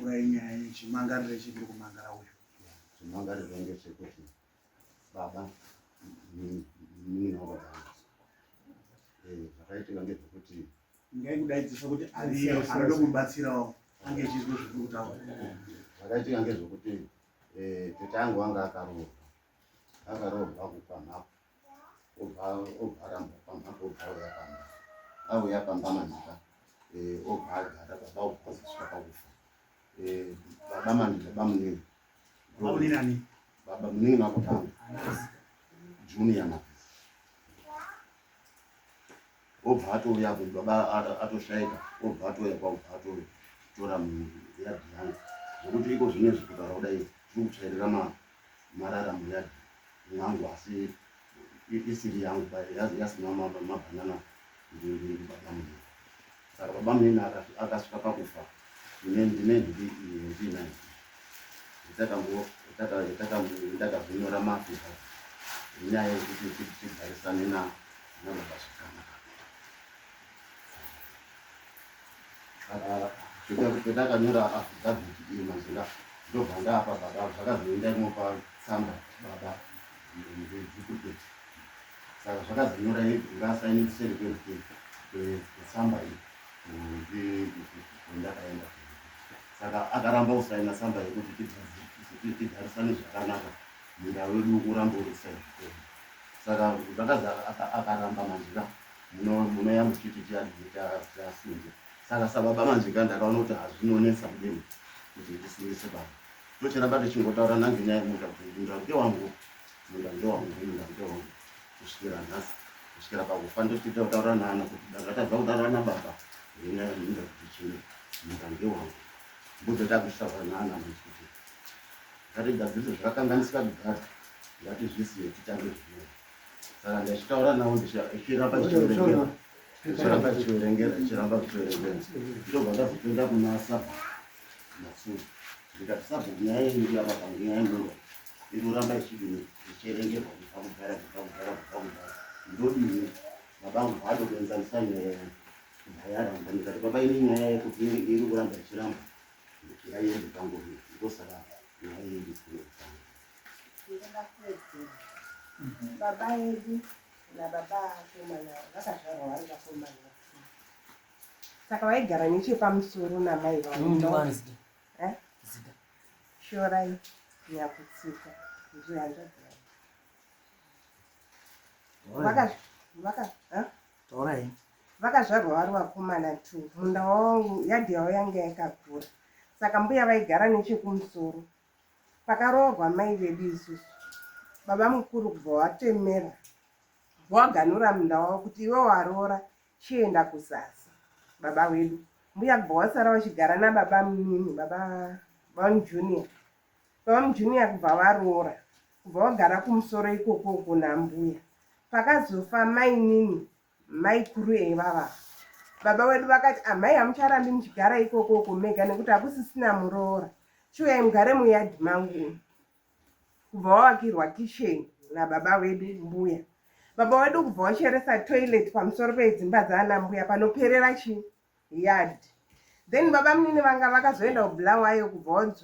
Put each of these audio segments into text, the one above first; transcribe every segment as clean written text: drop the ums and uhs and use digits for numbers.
Chipembura inyaya chimangarire chiri kumangara uyu. Chimangarire ngechekuti baba mimi nobaba. Zvakaitika ngezvekuti ngaikudaidzisa kuti ariyo anoda kubatsirawo ange chizwe zviri kutaura. Zvakaitika ngezvekuti tete angu anga akaroorwa kupamhapo obva aramba pamhapo obva auya pamba Mandiga obva agara baba obva azosvika pakufa. Baba Mandiga bamunini Bamunini baba munini wakutanga Junior Mapisa obva atouya baba atoshaika obva atouya kwaubva atotora yadhi yangu zvokuti iko zvinezvi kutaura kudai tiri kutsvairira marara muyadhi yangu asi isiri yangu yasina mabhanana ndiri baba munini. Saka baba munini akasvika pakufa ndine ndinaye ndakazonyora mapepa inyaya yekuti tigarisane nababa zvakanaka. Petakanyora affidavit iyi Mandiga ndobva ndapa baba zvakazoenda imopa tsamba baba ndikudeti. Saka zvakazonyora ngasainitisere kwetsamba iyi ndakaenda. Saka akaramba kusaina tsamba yekuti tigarisane zvakanaka munda wedu urambe uri saizvikoni. Saka zvakazi akaramba Mandiga munoya muchiti tiasunge. Saka sababa Mandiga ndakaona kuti hazvinonetsa kudini kuti tisungise baba. Tochiramba tichingotaura nangenyaya yemunda kuti munda ngewangu kusvikira nhasi kusvikira pakufa ndochitaura nana kuti ndatadza kutaura nababa ngenyaya yemunda kuti chini munda ngewangu. Ndozvatakushaura nana kuti ngatigadzirise zvakakanganisika kugara ngatizvisiye titange zvino. Saka ndachitaura nawo ndichiramba chichiverengera ndobva ndazotoenda kuna sabhu masuri ndikati sabhu nyaya yenyu apa pangenyaya yendoro inoramba ichiverengerwa kupakugara ndodini babangu haado kuenzanisa nyayaramba ndikati baba ini nyaya yekuti iri kuramba ichiramba ndikiraiende pangu ndosaka nyaya yedu kunoitanga. Baba yedu na baba akomana vakazvarwa vari vakomana. Saka vaigara nechepamusoro namai vavo. Shorai Nyakutsika ndiyo hanzvadzi yavo. Vakazvarwa vari vakomana tu. Munda wavo yadhi yavo yanga yakakura. Saka mbuya vaigara nechekumusoro. Pakaroorwa mai vedu isusu baba mukuru kubva watemera waganura munda wavo kuti iwe waroora chienda kuzasi. Baba wedu mbuya kubva wasara wachigara nababa munini baba mujunior. Baba mujunior kubva varoora kubva wagara kumusoro ikoko nambuya. Pakazofa mai nini mai kuru evava baba wedu vakati amai hamucharambi muchigara ikoko mega nekuti hakusisina muroora chiuyai mugare muyadhi mangu. Kubva wavakirwa kisheni nababa wedu mbuya. Baba wedu kubva wacheresa toilet pamusoro pedzimba dzaana mbuya panoperera yadhi. Then baba munini vanga vakazoenda kubulawayo kubva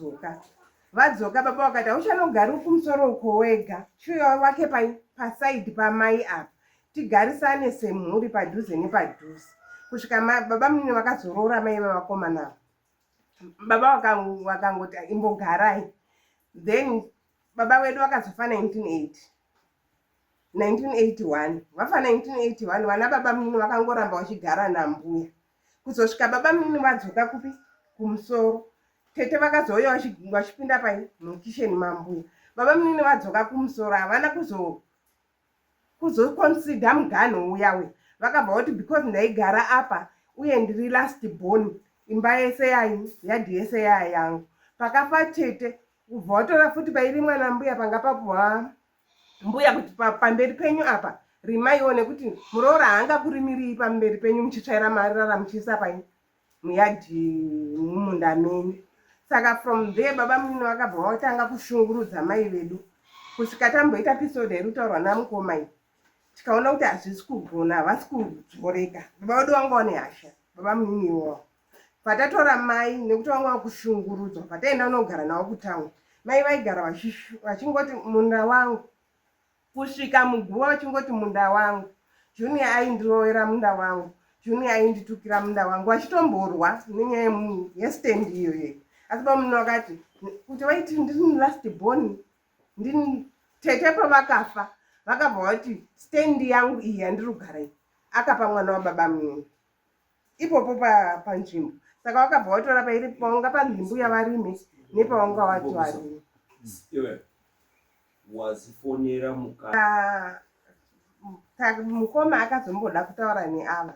vadzoka baba vakati hauchanogari kumusoro uko wega chiuya wake pasaidi pamai apa tigarisane semhuri padhuze nepadhuze kusvika baba munini vakazoroora mai vavakomana. Baba vakangoti imbogarai. Then baba wedu vakazofa 1981 vafa 1981 vana baba munini vakangoramba vachigara nambuya kuzosvika baba munini vadzoka kupi kumusoro. Tete vakazouya vachipinda mukisheni mambuya. Baba munini vadzoka kumusoro havana kuzokonsida muganho uya vakabva kuti because ndaigara apa uye ndiri last born imba yese yadhi yese yangu. Pakafa tete kubva watora futi pairi mwana mbuya panga papuwa mbuya kuti pamberi penyu apa rimaiwo nekuti muroora haanga kurimiri pamberi penyu muchitsvaira marara muchiisa muyadhi mumunda menyu. Saka from there baba munini vakabva vatanga kushungurudza mai vedu kusvika tamboita episode iri kutaurwa namukomai tikaona kuti hazvisi kugona havasi kudzoreka. Baba vedu vanga vane hasha baba munini iwowo patatora mai nekuti vamwe vakushungurudzwa pataenda unogara navo kutaundi mai vaigara vachingoti munda wangu kusvika muguva vachingoti munda wangu Junior aindirovera munda wangu Junior ainditukira munda wangu vachitomborwa nenyaya yestendi iyoyo asi pamunhu vakati kuti vaiti ndiri last born ndini tete pavakafa vakabva vati stendi yangu iyi yandiri kugara iyi akapa mwana wababa munhu ipopo panzvimbo saka vakabva vatora pairi paunga panzvimbo yavarime nepaunga wati varime iwe wazifonera mukoma akazomboda kutaura neava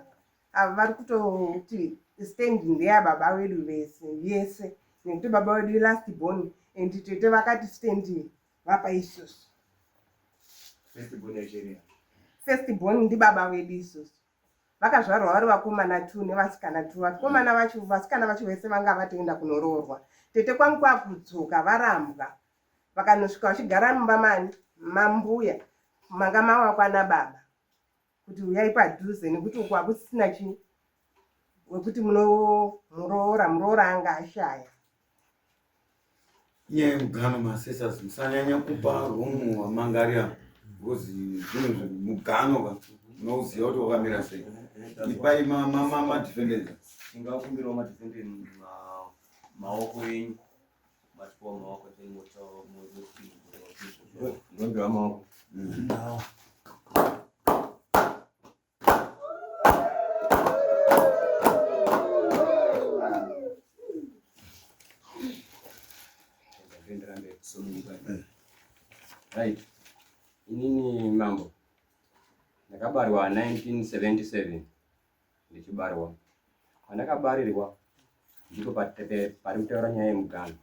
vari kutoti stendi ndeyababa vedu vese nekuti baba vedu last born and tete vakati stendi vapa isusu first born ndibaba vedu isusu vakazvarwa vari vakomana 2 nevasikana 2 vasikana vacho vese vanga vatoenda kunoroorwa tete kwangu kwakudzoka varambwa vakanosvika vachigara mumba mani mambuya manga mavakwana baba kuti uyai padhuze nekuti uku hakusisina chii wekuti muroora anga ashaya nyaya yemugano masesas musanyanya kupa romu wamangarira because zvinhu mugano unoziva kuti wakamira sei ipai madefenders tingakumbirawo madefenders maoko enyu matipawo maoko tinombira maoko Right. Inini mambo. Ndakabarwa 1977. Ndichibarwa. Pandakabarirwa ndipo pari kutaura nyaya yemugano.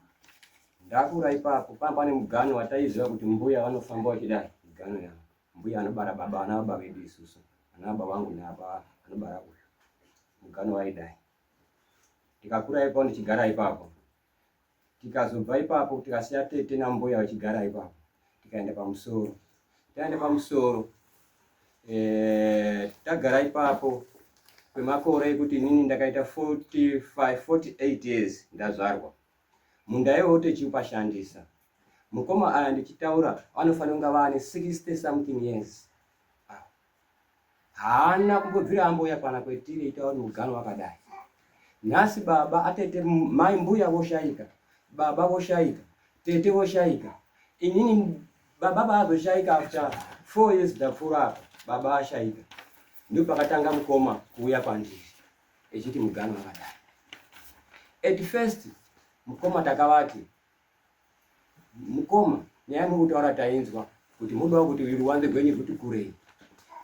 Ndakura ipapo pane mugano wataiziva kuti mbuya vanofamba vachidai mugano yangu. Mbuya anobara baba ana baba vedu isusu. Ana baba vangu nababa anobara uyu. Mugano waidai. Tikakura ipapo ndichigara ipapo. Tikazobva ipapo tikasiya tete nambuya vachigara ipapo. Tikaenda pamusoro. Taenda pamusoro. Tagara ipapo kwemakore ekuti nini ndakaita 48 years ndazvarwa. Munda iwo techipashandisa. Mukoma aya ndichitaura vanofanira kunga vane 60 something years. Haana kumbobvira amboya pana kwetiri itaura kuti mugano wakadai. Nhasi baba atete mai mbuya voshaika. Baba voshaika. Tete voshaika. Inini baba bazoshaika after 4 years ndapfura baba ashaika. Ndipo pakatanga mukoma kuuya pandiri echiti mugano wakadai. At first mukoma takavati mukoma nyaya mukutaura tainzwa kuti mudawo kuti ruwanze gwenyu kuti kurei.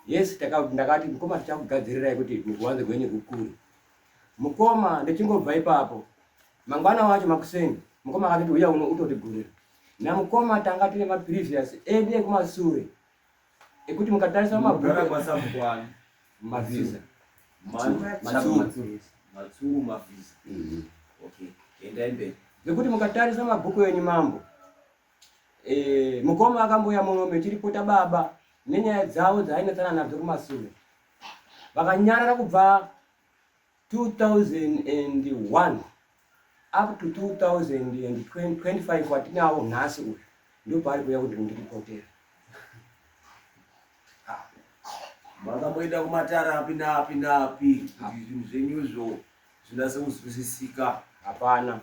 Yes ndakati mukoma tichakugadzirirai kuti ruwanze gwenyu kukure. Mukoma ndichingobva ipapo mangwana wacho makuseni mukoma akati uya uno utotigurira. Na mukoma tanga tine ma previous ede kumasure ekuti mukatarisa mabhara kwasa mukwana mavisa matsuru mavisa okay enda ende ngekuti mukatarisa mabhuku yenyu mambo mukoma akamboya muno tiripota baba nenyaya dzawo dzainotsana nadzo kumasure vakanyarara kubva 2001 up to 2025 watinawo nhasi uyu ndio pari kuya kuti ndiripotera. makamboenda kumatara api napi zvinhu zvenyuzvo zvinase kuzwisisika Hapana.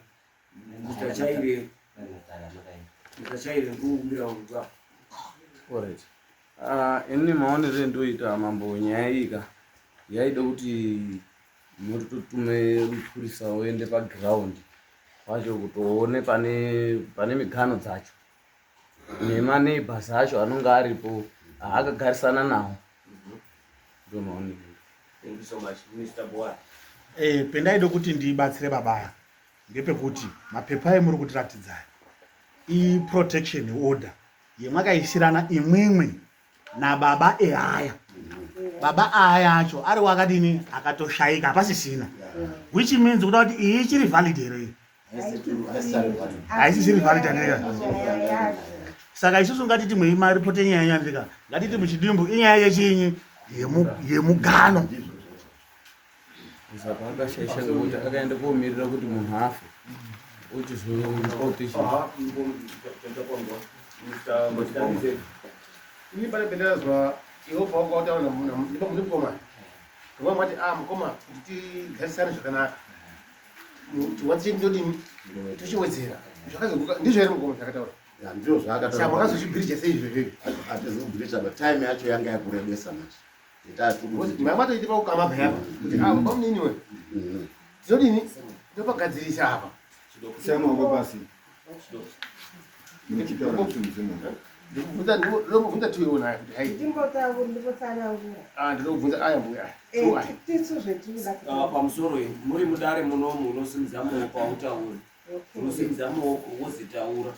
mutachaire ndikukumbira kuka alright. Ini maonere ndoita mambo nyaya ika yaida kuti mutotume rupurisa uende paground wacho kutoone pane migano dzacho nemaneighbors acho anonga aripo akagarisana nawo. Ndio maonere. Thank you so much Mr. Boa. Pendaida kuti ndibatsire babaya ngepekuti mapepa emuri kutiratidza protection order yemwakaisirana imwimwe nababa ehaya. Baba aya acho ari wakadini akatoshaika hapasisina, which means kuti iyi ichiri valid here. Haisisiri valid here. Saka isusu ngatiti mweima ripote nyaya yandika ngatiti muchidimbu inyaya yechinyi yemugano. saka akashaisha ngekuti akaenda komirira kuti munhu afe ochizopa ini pale bendera zwa Yehova wako wataona ndipo mkoma. Kwa mati mkoma kuti garisana zvakanaka. Chiwatsi ndodini tuchiwedzera. Zvakazobuka ndizvo ere mkoma takataura. Ya ndizvo zvakataura. Saka makazozvibhirija sei izvezvi. Atizobhirija time yacho yanga yakurebesa manje. Itatu kuti mama itipa ukama phaya. Kuti bamnini we. Ndodini ndopagadzirisa apa. Sema kwa basi. Nikitaura kuti mzimu. Ndikubvunza tuiona kuti hai. Ndimbotaura ndipotsanangura. Ndinobvunza aya mbuya. Tisu zvetinoda kuti. Pamusoro iyi muri mudare munomu unosimudza maoko autauri. Unosimudza maoko wozitaura.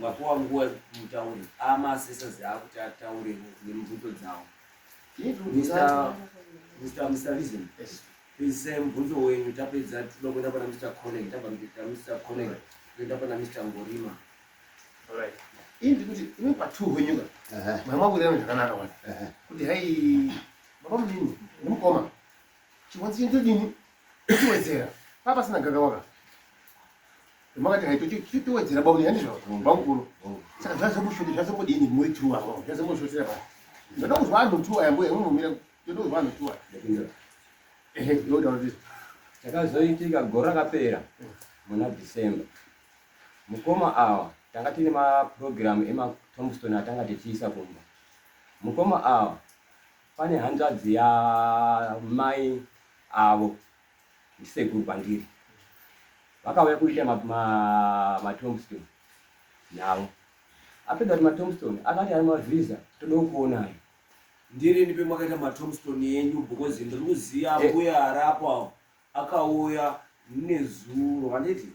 Mwapuwa nguva mutauri amasesa akuti ataure nemibvunzo dzawo. Mr. Reason. Pese mubvunzo wenyu tapedza toda kuenda pana Mr. Connect, tabva Mr. Connect, toenda pana Mr. Ngorima. Alright. Ini kuti imi patu hwenyuka. Mama kurena zvakanaka wani. Kuti hai baba mudini ndimukoma. Chiwatsi ndodini tuchiwedzera. Papa sina gagawaka. Makati hai tuchiwedzera baba mudini handizvo bangukuru. Saka zvazomudini muri tuwa. Zvazomudini pa. Ndoda kuzwa anhu tuwa yambo yemumira. Ndoda kuzwa anhu tuwa. Yoda ndizvo. Chakazoitika gore rakapera muna December. Mukoma awa tanga tine maprogram ema-Tombstone atanga tichiisa kumba. Mukoma awa pane hanzvadzi ya mai avo ndisekuru pandiri. Vakauya kuita ma-Tombstone navo. Apedza kuti ma-Tombstone akati ari mavhiza toda kuonai. Ndiri ndipe mwakaita ma-Tombstone yenyu because ndiri kuziva mbuya arapo akauya nezuro vanditi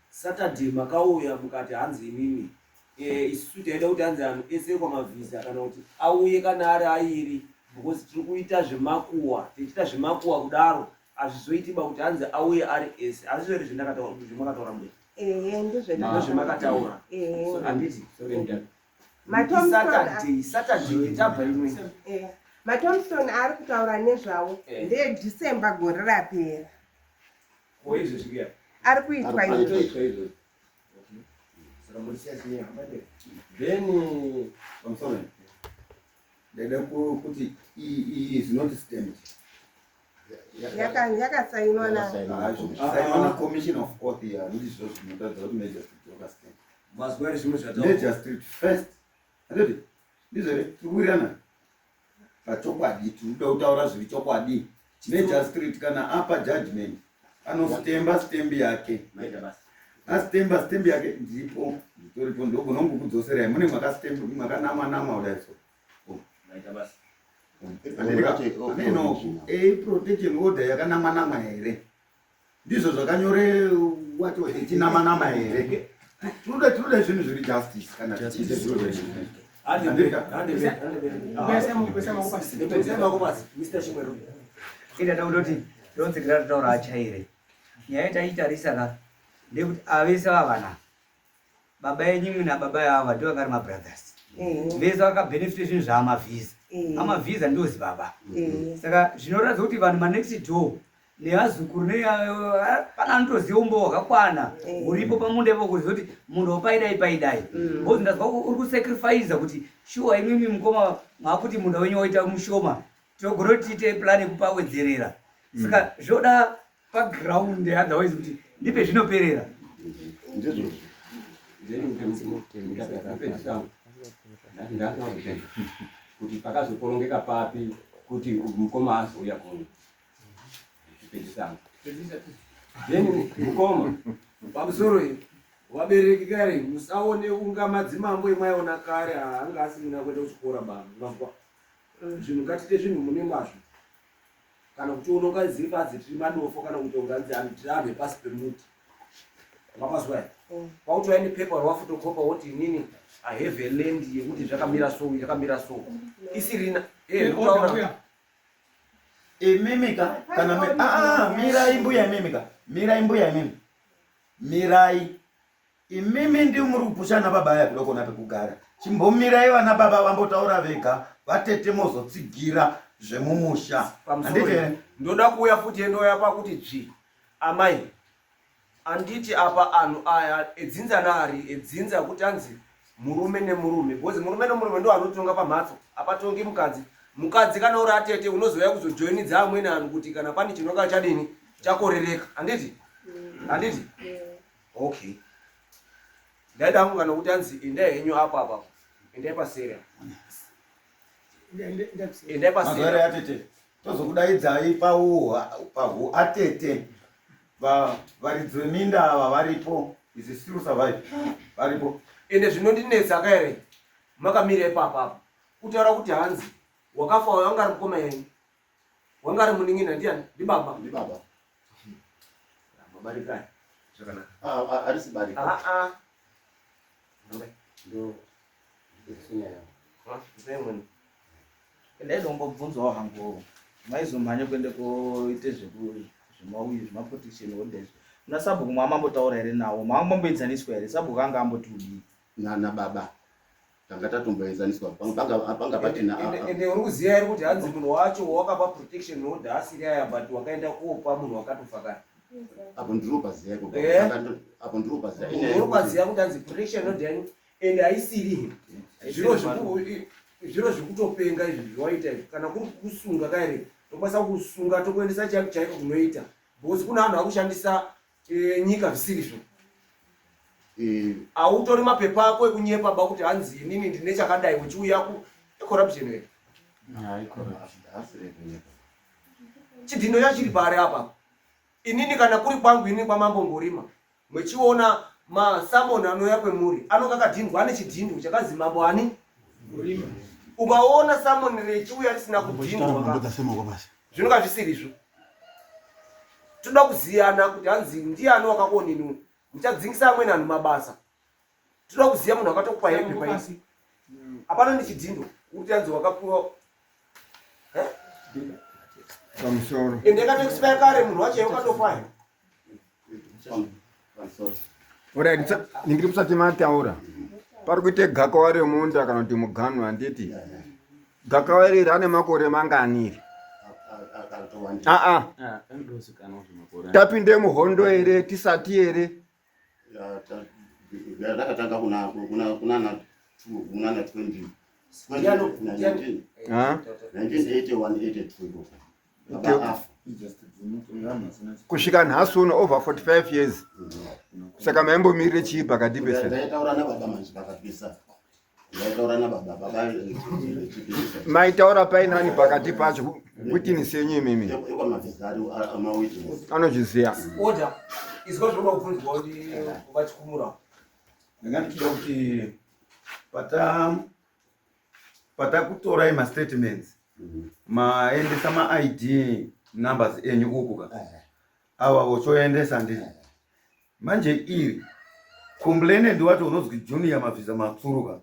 Saturday makauya mukati hanzi imimi isusu taida kuti hanzi anhu ese kwamavhiza kana kuti auye kana ari airi because tiri kuita zvemakuwa tichiita zvemakuwa kudaro hazvizoitiba kuti hanzi auye ari ese asi zvere zvemakataura mbuya ndozvemakataura handiti Saturday tabva imwe ma-Tombstone ari kutaura nezvavo ndedhisemba gore rapera oizvosvika ari kuitwa izvo. Then I'm sorry. Dada kuti is not stamped. Yakasainwa na Sainwa Commission of Court ya ndizvo zvinotadza kuti Major Street wakastamp. mazwari zvimwe zvataura Major Street first. Andoti ndizvo tikuwirirana. Pachokwadi tinoda kutaura zviri chokwadi. Major Street kana apa judgment anostemba stembi yake. Astemba stembi yake ndipo nditoripo ndogona kukudzoserai mune mwakanama kudai so. naita basi protection order yakanama here. Ndizvo zvakanyore wacho echinama here. Tinoda zvinhu zviri justice kana tichiite zviro zvezvinhu. Mr. Chimwero Ida kutoti ronzekera taura achaire. Nyaya taitarisa ka ndekuti avese vavana. Baba yenyu na baba yavo ndivo vari mabrothers. Vese vakabenefita zvinhu zvaamavhiza. Amavhiza ndozi baba. Saka zvinoratidza kuti vanhu manext door nevazukuru pana anotoziva umbo hwakakwana uripo pamundepo kuziva kuti munhu wopaidai. Bozi ndazwa uri kusacrifice kuti shuwa imimi mukoma mwakuti munhu wenyu waita mushoma. Togoro tiite plan yekupawedzerera. Saka zvoda paground otherwise kuti ndipe zvinoperera. ndizvo kuti pakazokorongeka papi kuti mukoma azouya kuno. Then mukoma pamusoro iyi wabereki kare musaone kunga madzimambo emwaiona kare anga asina kuenda kuchikora bamazwa zvinhu ngatite zvinhu mune mazvo kana kuti unongaziva adzi tiri madofo kana kuti unganzi tiriambe pasi pemuti mapazwa pauti waine pepa wafotokopa woti inini ahave a land yekuti zvakamira so isirina Mimika kana mirai mbuya mimika. Mirai imimi ndi muri kupushana baba yako doko nape kugara. Chimbomirai vana baba vambotaura vega vatete mozotsigira zvemumusha. Anditi ndoda kuuya futi endoya pakuti dzvi amai anditi apa anhu aya edzinza nari edzinza kuti anzi murume nemurume because murume nemurume ndo anotonga pamhatso apatongi mukadzi kana uri atete unozoya kuzojoinidza amweni anhu kuti kana pane chinonga chadini chakorereka anditi okay ndaida hangu kana kuti anzi endai henyu apa endai pasera endai pasera atete tozokudaidzai pahu atete varidzi veminda ava varipo is still survive varipo ende zvinondinetsa kaere makamira ipapa kutaura kuti hanzi wakafa wanga ari mukoma yenyu wanga ari muning'ina ndiani ndibaba mabarikani zvakanaka arisi barika ndo ndisinya zemweni ndaidombobvunzawo hangu maizomhanya kuende koite zvemauyu zvemaprotection orders una sabhuku maamambotaura here nawo maamamboedzaniswa here sabhuku anga amboti udii na baba tanga tatomboedzaniswa panga patina ende uri kuziva here kuti hanzi munhu wacho wakapa protection order asiri aya but wakaenda kuopa munhu wakatofa kare apo ndiropaziya uri kwaziya kuti hanzi protection order yanyu ende haisiri zviro zvekutopenga izvi zvawaita izvi kana kuri kusunga kaire tokwanisa kusunga tokuendesa chaiko chaiko kunoita because kuna vanhu vakushandisa nyika zvisirizvo hautori mapepa ako ekunyepa ba kuti hanzi inini ndine chakadai uchiuya ecorruption here chidhino chachiri pari apa inini kana kuri kwangu inini kwamambongorima mwechiona masamoni anouya kwemuri anonga akadhindwa ane chidhindo chakazi mambo ani ukaona samoni rechiuya risina kudhindwa zvinonga zvisirizvo toda kuziyana kuti hanzi ndiani wakakonini muchadzingisa amweni anhu mabasa toda kuziya munhu akatokupa hembe paisi hapana nechidhindo kuti hanzi wakapiwa pamusoro ende akatoexpire kare munhu wacho wakatofa alright ningiri musati mataura pari kuite gakawa remunda kana kuti muganhu handiti gakawa iri rane makore manganiri tapinde muhondo here tisati here rakatanga kuna 1981-82 kusvika nhasi uno over 45 years saka maimbomirire chii pakati ndaitaura nababa manje pakapisa ndaitaura nababa maitaura painani pakati pacho kutini senyu imimi anozviziva order izvo zvoda kubvunzwa kuti vachikumura ndingandichida kuti patakutorai mastatements maendesa maid numbers enyu uku awa vochoendesa ndii manje iri complainant wacho unonzwi junior mavhiza matsuruka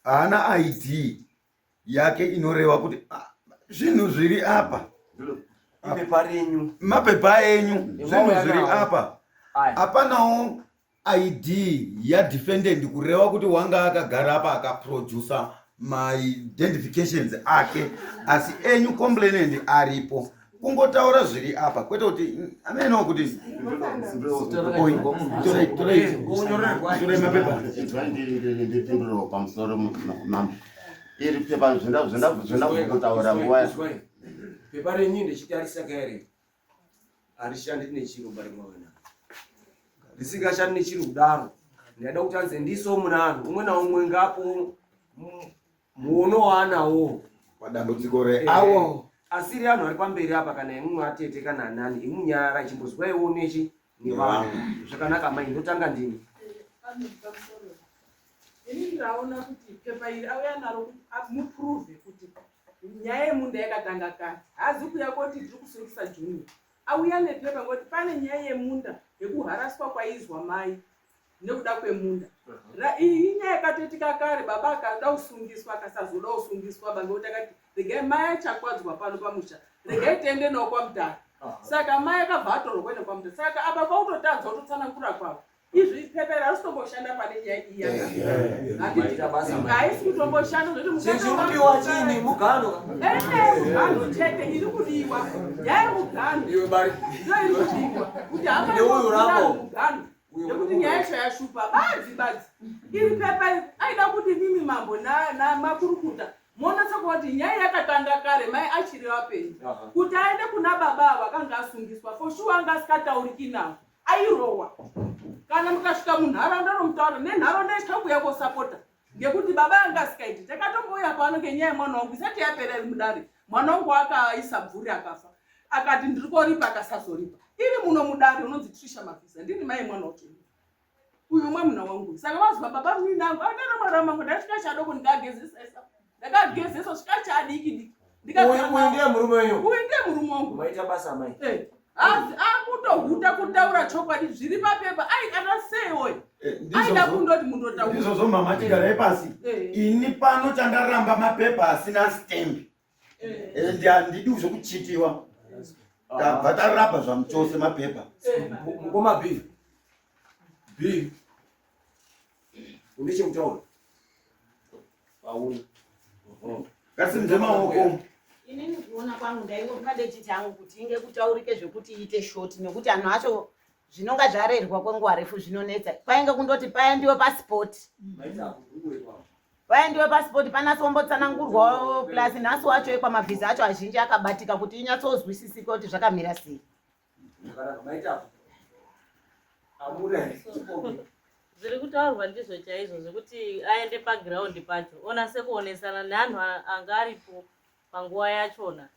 haana id yake inoreva kuti zvinhu zviri apa mapepa enyu zvinhu zviri apa hapanawo id yadefendant kureva kuti wanga akagara apa akaprodusa maidentifications ake asi enyu complainant aripo kungotaura zviri apa kwete kuti ameno kuti ndipinduro pamusoro mambo iri pepa zvendakutaura nguva pepa renyu ndechitarisa kaere harishandi nechiro bari mwawana risingashandi nechiro kudaro ndaida kuti anze ndiso munanhu umwe naumwe ngapo muono waanawo padambudziko reawo asiri anhu ari pamberi apa kana imwe atete kana nani imunyara chimbozwaiwo nechi nevanhu zvakanaka mai ndotanga ndini ini ndaona kuti pepa iri auya naro kuti muprove kuti nyaya yemunda yakatanga kare hazi kuya kuti tiri kusungisa junior auya nepepa ngoti pane nyaya yemunda yekuharaswa kwaizwa mai nekuda kwemunda iyi nyaya yakatoitika kare baba akada kusungiswa akasazoda kusungiswa bangoti akati regai mai achakwadzwa pano pamusha regai tiendenawo kwamutara saka mai akabva atorwa kwenda kwamutara saka apa kwautotanzwa kutotsanangura kwavo izvi pepa rasitomboshanda pane nyaya iya haisi kutomboshanda chechikudiwa chini mugano mugano chete iri kudiwa nyaya mugano iwe bari ndo iri kudiwa kuti hapaaa mugano nekuti nyaya yacho yashupa badzi iri pepa aida kuti mimi mambo namakurukuta monatsakuva kuti nyaya yakatanga kare mai achiri vapenyu kuti aende kuna baba ava akanga asungiswa foshuwa anga asikatauriki navo airowa kana mukasvika munharaunda nomutaura nenharaunda ikauya kosapota ngekuti baba anga asikaiti takatomboya pano ngenyaya yemwana wangu isati yapera iri mudare mwana wangu akaisa bvuri akafa akati ndiri koripa akasazoripa iri muno mudare unonzi Trisha Mavisa ndini mai mwana wacho uyu mwamuna wangu saka vazwa baba muninangu andana mwana mangu ndasvika chadoko ndikagezesesa ndakagezeswa svika chadiki uyu ndiye murume wenyu uyu ndiye murume wangu maita basa mai akutohuta kutaura chokwadi zviri papepa kana sewoyo aida kundoti mundotaura izvozvo mama tigarai pasi ini pano chandaramba mapepa asina stembi ende handidi zvokuchitiwa tabva tarapa zvamuchose mapepa mukoma b undechekutaura pauni kasimudze maoko inini kuona kwangu ndaingopinda deti changu kuti inge kutaurike zvekuti iite shoti nekuti anhu acho zvinonga zvarerwa kwenguva refu zvinonetsa painge kundoti paendiwe pasipoti panasombotsanangurwawo plus nhasi wacho kwamavhiza acho azhinji akabatika kuti inyatsozwisisika kuti zvakamira sei zviri kutaurwa ndizvo chaizvo zvekuti aende pagiraundi pacho onase kuonesana neanhu anga aripo panguva yachona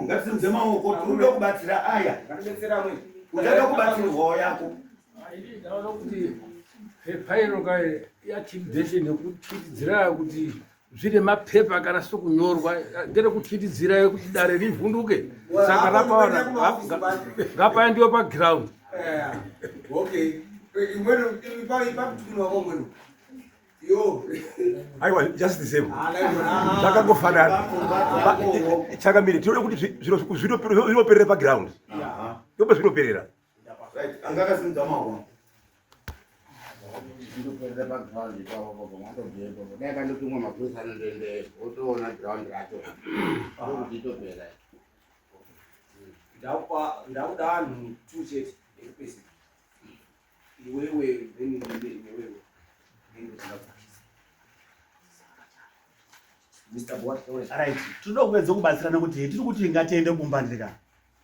ngatimudze maoko tirude kubatsira aya uchada kubatsirwawo yako ndaona kuti pepa inonga yachidheshe nekutitidzira kuti zvine mapepa kana sokunyorwa ngerekutitidzira kuti dare rivhunduke saka rapaona ngapaendiwe pagiraundi aiwa just the same zvakangofanana chakamiri tinode kuti zvinoperera pagiraundi ndope zvinoperera angakasimudza maoko ndinoperera pagiraundi ipapo pamwatobvepo dai kandotumwa mapurisa anondoendeyo otoona giraundi racho ndokuti itopera ndakuda anhu tu chete ekupesi iwewe newewe right tinoda kuedza kubatsirana kuti tiri kuti ngatiende kumbandika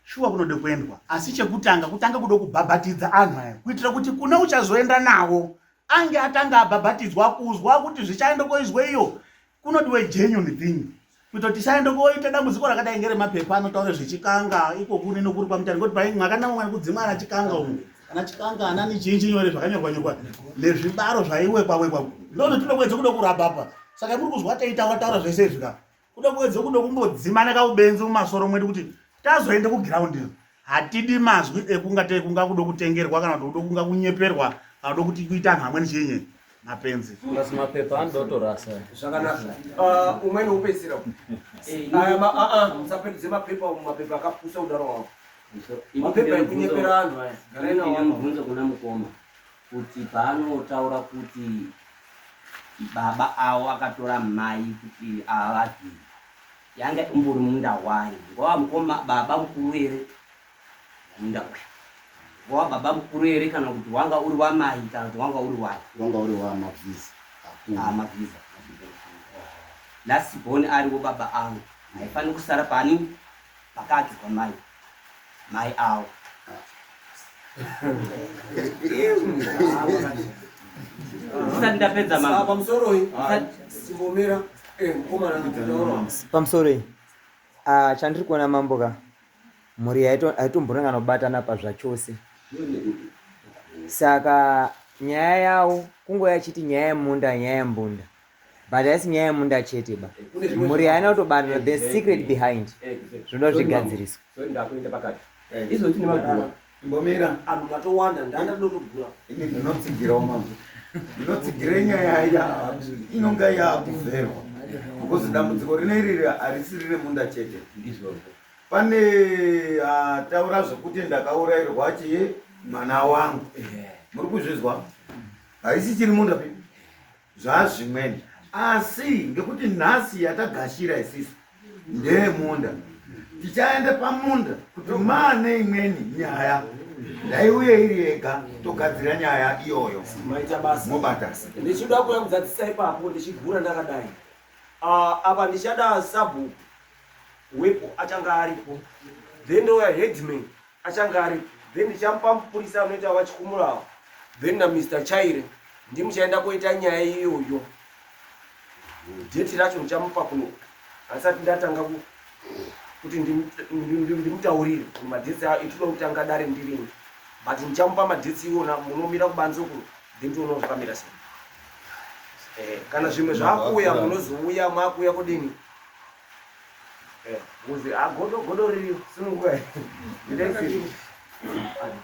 shuwa kunode kuendwa asi chekutanga kutanga kuda kubhabhatidza anhu aya kuitira kuti kune uchazoenda nawo ange atanga abhabhatidzwa kuzwa kuti zvichaenda koizwe iyo kunodiwe genuine thing kuitira kuti tisaende koita dambudziko rakadai ngeremapepa anotaura zvichikanga iko kune nokuri pamutani kuti pai mwakanamwa mwari kudzimwa ana chikanga umu kana chikanga anani chinji nyore zvakanyorwa nezvibaro zvaiwekwa ndono tinoda kuedza kuda kurapapa saka muri kuzwa taitaura zvese zvika kuda kuedza kuda kumbodzimana kaubenzi mumasoro mwedu kuti tazoende kugiraundi hatidi mazwi ekungatei kunga kuda kutengerwa kana kuti kuda kunga kunyeperwa kana kuda kuti kuita anhu amweni chinye mapenzi basi mapepa andotorasa zvakanaka umweni upesira musapedze mapepa mapepa akapusa udaro wavo mapepa ekunyepera anhu aya ine mubvunzo kuna mukoma kuti paanotaura kuti baba avo akatora mai kuti avavhiri yange umburi munda wayo ngova mukoma baba mukuru here munda uyu ngova baba mukuru here kana kuti wanga uri wamai kana kuti wanga uri wayo wanga uri wamavhiza mavhiza lasibhoni ariwo baba angu haifani kusara pani pakadzwa mai avo isati ndapedza pamusoro iyi chandiri kuona mamboka mhuri haitomboranga nobatana pazvachose saka nyaya yavo kungoya achiti nyaya yemunda nyaya yembunda but haisi nyaya yemunda chete ba mhuri haina kutobatana the secret behind zvinoda zvigadziriswa izvo tine magua mbomira anhu matowanda ndandatotogura ini ndinotsigirawo mambo ndinotsigire nyaya ya inonga yakuvherwa because dambudziko rine iriri harisi rine munda chete pane taura zvokuti ndakaurayirwa chii mwana wangu. Muri kuzvizwa? Haisi chiri munda pi zvazvimweni, asi ngekuti nhasi yatagashira isisi ndeyemunda, tichaenda pamunda kuti maane imweni nyaya ndaiuye iri yega togadzira nyaya iyoyo. Maita basa mobata. Ndichida kuya kudzadzisa ipapo ndichigura ndakadai. Apa ndichada sabhuku wepo achanga aripo, then oya headman achanga aripo, then ndichamupa mupurisa unoita wachikumurawo, then na Mr. Chaire ndimuchaenda kuita nyaya iyoyo. Deti racho ndichamupa kuno asati ndatanga kuti ndimutaurire madhetsi etinoda kutanga dare ndirini, but ndichamupa madhetsi iwona munomira kubanze kuno then tioona zvakamira sei. Kana zvimwe zvakuuya munozouya mwakuuya kudini muzi godo ririyo sinunguva